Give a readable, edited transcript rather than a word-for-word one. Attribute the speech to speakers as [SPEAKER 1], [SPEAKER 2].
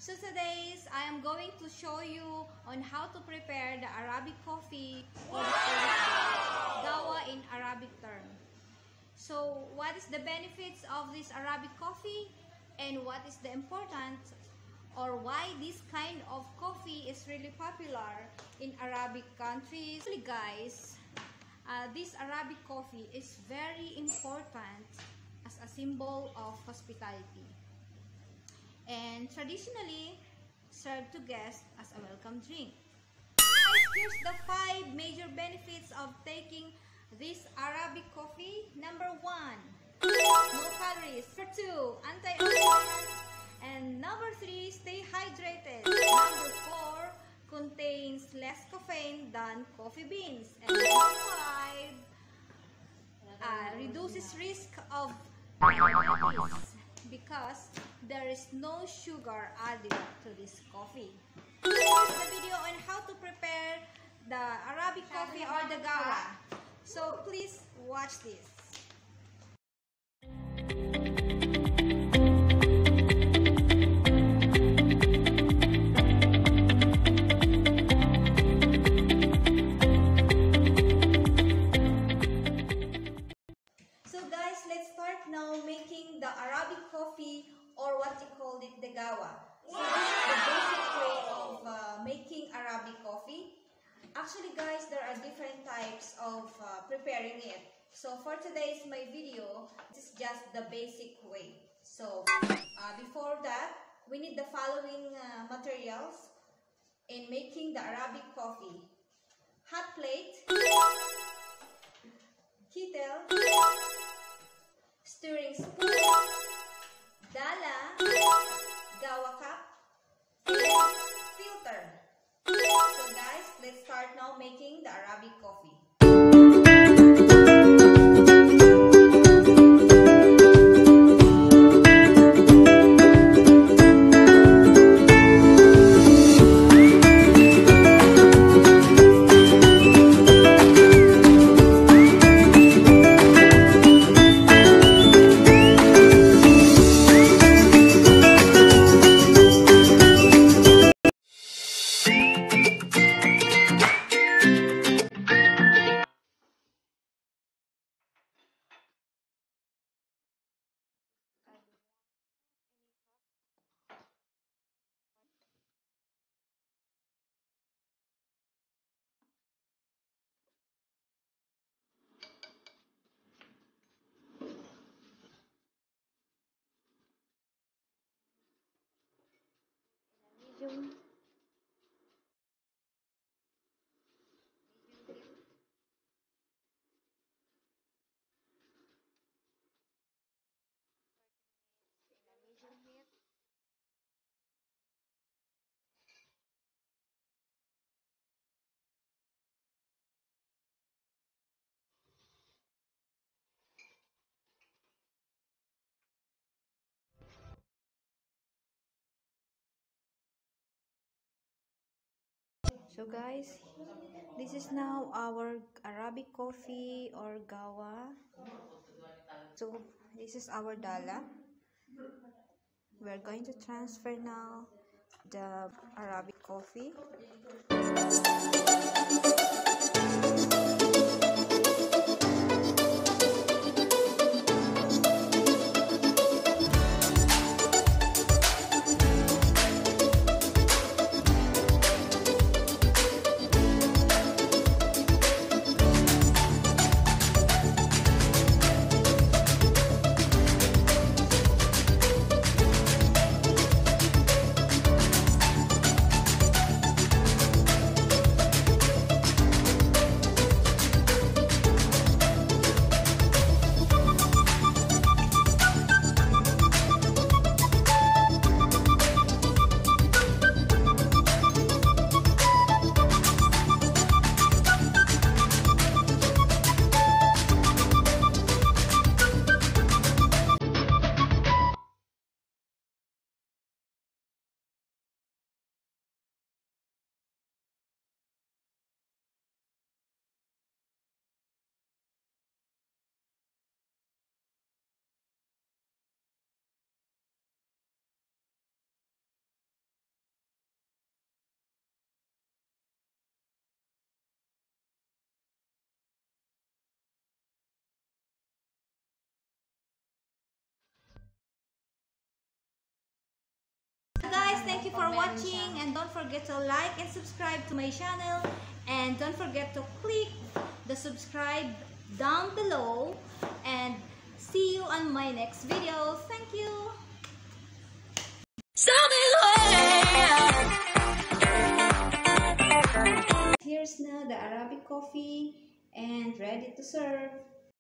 [SPEAKER 1] So today I am going to show you on how to prepare the Arabic coffee, or gawa in Arabic term. So what is the benefits of this Arabic coffee and what is the importance or why this kind of coffee is really popular in Arabic countries. Actually guys, this Arabic coffee is very important as a symbol of hospitality and traditionally served to guests as a welcome drink. Here's the 5 major benefits of taking this Arabic coffee. Number 1, no calories. Number 2, antioxidant. And number 3, stay hydrated. Number 4, contains less caffeine than coffee beans. And number 5, reduces risk of diabetes because there is no sugar added to this coffee. Here's the video on how to prepare the Arabic coffee or the gawa. So please watch this. So guys, let's start now making the Arabic coffee, or what you call it, the gawa. So this is the basic way of making Arabic coffee. Actually guys, there are different types of preparing it. So for today's my video, this is just the basic way. So before that, we need the following materials in making the Arabic coffee: hot plate, kettle, stirring spoon, dala, gawa cup, and filter. So guys, let's start now making the Arabic coffee. So guys, this is now our Arabic coffee or gawa. So this is our dala. We're going to transfer now the Arabic coffee. Thank you for watching, and don't forget to like and subscribe to my channel, and don't forget to click the subscribe down below, and see you on my next video. Thank you. Here's now the Arabic coffee and ready to serve.